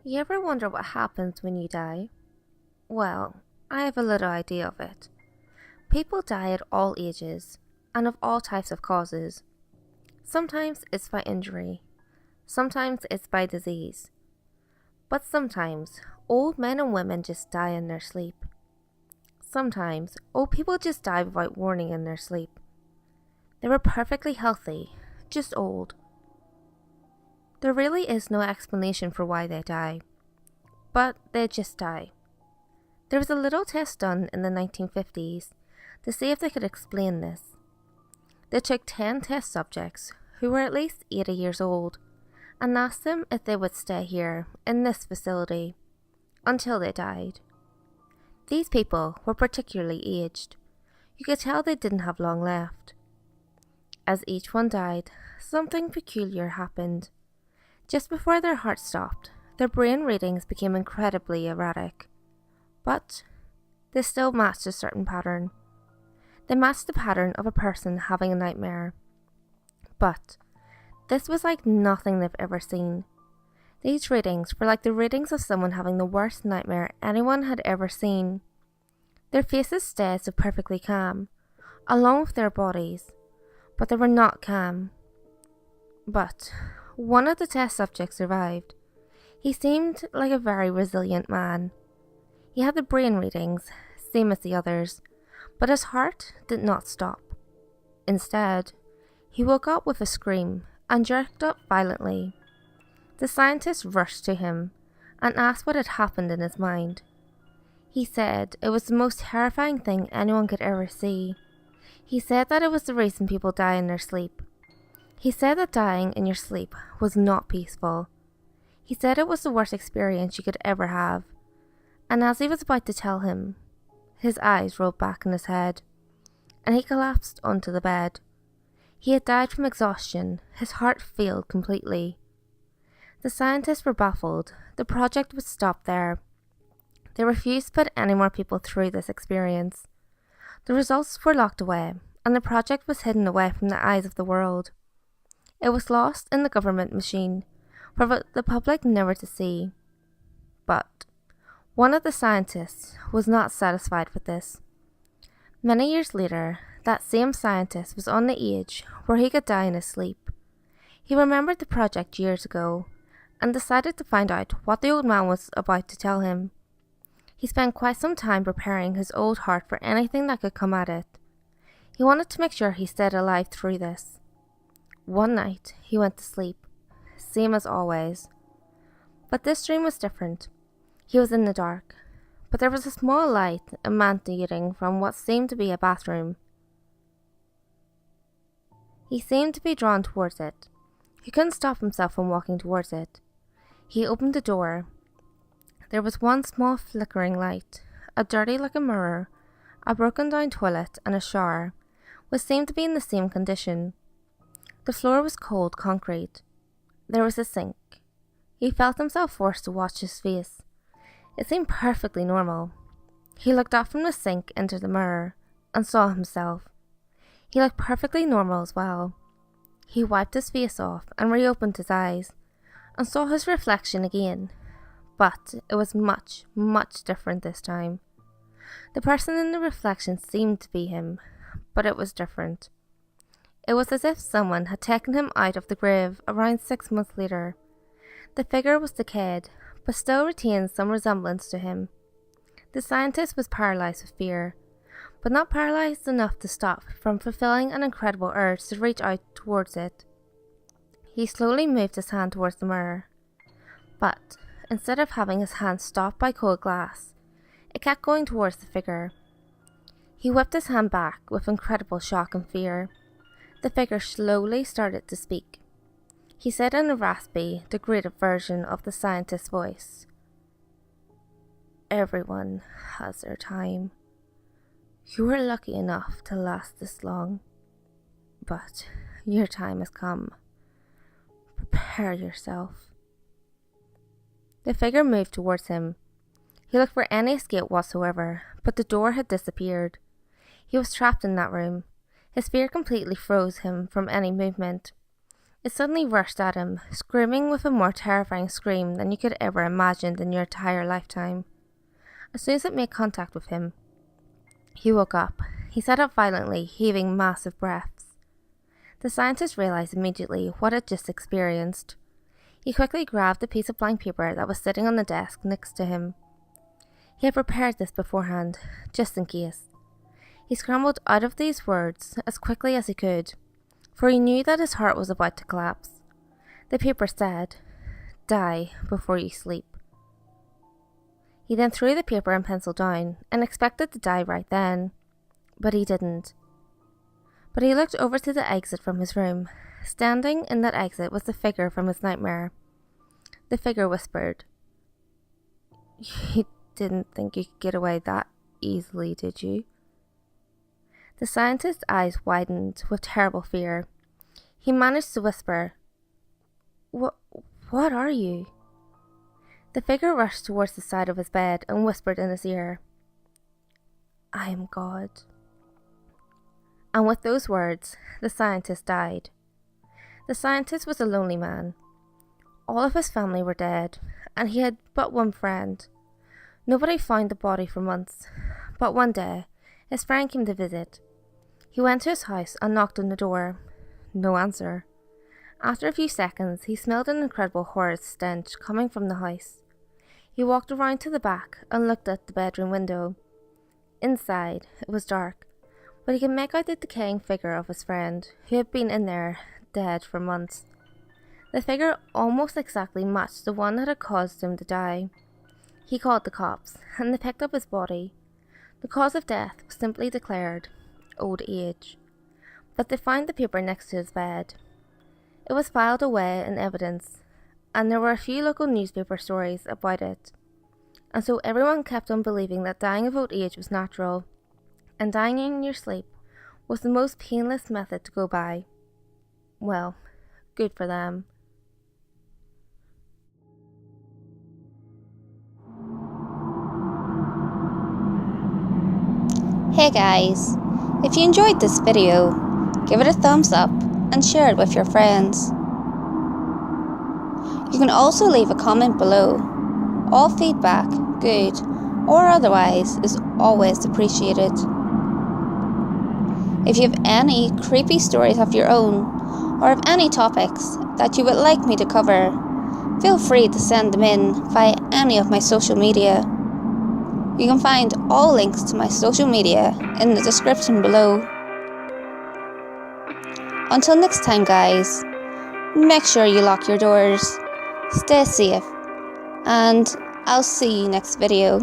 You ever wonder what happens when you die? Well, I have a little idea of it. People die at all ages, and of all types of causes. Sometimes it's by injury, sometimes it's by disease. But sometimes, old men and women just die in their sleep. Sometimes, old people just die without warning in their sleep. They were perfectly healthy, just old. There really is no explanation for why they die, but they just die. There was a little test done in the 1950s to see if they could explain this. They took 10 test subjects who were at least 80 years old and asked them if they would stay here in this facility until they died. These people were particularly aged. You could tell they didn't have long left. As each one died, something peculiar happened. Just before their heart stopped, their brain readings became incredibly erratic. But they still matched a certain pattern. They matched the pattern of a person having a nightmare. But this was like nothing they've ever seen. These readings were like the readings of someone having the worst nightmare anyone had ever seen. Their faces stayed so perfectly calm, along with their bodies, but they were not calm. But one of the test subjects survived. He seemed like a very resilient man. He had the brain readings, same as the others, but his heart did not stop. Instead, he woke up with a scream and jerked up violently. The scientist rushed to him and asked what had happened in his mind. He said it was the most terrifying thing anyone could ever see. He said that it was the reason people die in their sleep. He said that dying in your sleep was not peaceful. He said it was the worst experience you could ever have. And as he was about to tell him, his eyes rolled back in his head, and he collapsed onto the bed. He had died from exhaustion. His heart failed completely. The scientists were baffled. The project was stopped there. They refused to put any more people through this experience. The results were locked away, and the project was hidden away from the eyes of the world. It was lost in the government machine, for the public never to see. But one of the scientists was not satisfied with this. Many years later, that same scientist was on the age where he could die in his sleep. He remembered the project years ago and decided to find out what the old man was about to tell him. He spent quite some time preparing his old heart for anything that could come at it. He wanted to make sure he stayed alive through this. One night, he went to sleep, same as always. But this dream was different. He was in the dark, but there was a small light emanating from what seemed to be a bathroom. He seemed to be drawn towards it. He couldn't stop himself from walking towards it. He opened the door. There was one small flickering light, a dirty looking mirror, a broken down toilet and a shower, which seemed to be in the same condition. The floor was cold concrete. There was a sink. He felt himself forced to watch his face. It seemed perfectly normal. He looked up from the sink into the mirror and saw himself. He looked perfectly normal as well. He wiped his face off and reopened his eyes and saw his reflection again. But it was much, much different this time. The person in the reflection seemed to be him, but it was different. It was as if someone had taken him out of the grave around 6 months later. The figure was decayed, but still retained some resemblance to him. The scientist was paralyzed with fear, but not paralyzed enough to stop from fulfilling an incredible urge to reach out towards it. He slowly moved his hand towards the mirror, but instead of having his hand stopped by cold glass, it kept going towards the figure. He whipped his hand back with incredible shock and fear. The figure slowly started to speak. He said in a raspy, degraded version of the scientist's voice, "Everyone has their time. You were lucky enough to last this long, but your time has come. Prepare yourself." The figure moved towards him. He looked for any escape whatsoever, but the door had disappeared. He was trapped in that room. His fear completely froze him from any movement. It suddenly rushed at him, screaming with a more terrifying scream than you could ever imagine in your entire lifetime. As soon as it made contact with him, he woke up. He sat up violently, heaving massive breaths. The scientist realized immediately what had just experienced. He quickly grabbed a piece of blank paper that was sitting on the desk next to him. He had prepared this beforehand, just in case. He scrambled out of these words as quickly as he could, for he knew that his heart was about to collapse. The paper said, "Die before you sleep." He then threw the paper and pencil down and expected to die right then, but he didn't. But he looked over to the exit from his room. Standing in that exit was the figure from his nightmare. The figure whispered, "You didn't think you could get away that easily, did you?" The scientist's eyes widened with terrible fear. He managed to whisper, What are you?" The figure rushed towards the side of his bed and whispered in his ear, "I am God." And with those words, the scientist died. The scientist was a lonely man. All of his family were dead, and he had but one friend. Nobody found the body for months, but one day, his friend came to visit. He went to his house and knocked on the door. No answer. After a few seconds, he smelled an incredible horrid stench coming from the house. He walked around to the back and looked at the bedroom window. Inside, it was dark, but he could make out the decaying figure of his friend, who had been in there, dead for months. The figure almost exactly matched the one that had caused him to die. He called the cops, and they picked up his body. The cause of death was simply declared old age, but they found the paper next to his bed. It was filed away in evidence, and there were a few local newspaper stories about it. And so everyone kept on believing that dying of old age was natural, and dying in your sleep was the most painless method to go by. Well, good for them. Hey guys, if you enjoyed this video, give it a thumbs up and share it with your friends. You can also leave a comment below. All feedback, good or otherwise, is always appreciated. If you have any creepy stories of your own, or have any topics that you would like me to cover, feel free to send them in via any of my social media. You can find all links to my social media in the description below. Until next time guys, make sure you lock your doors, stay safe, and I'll see you next video.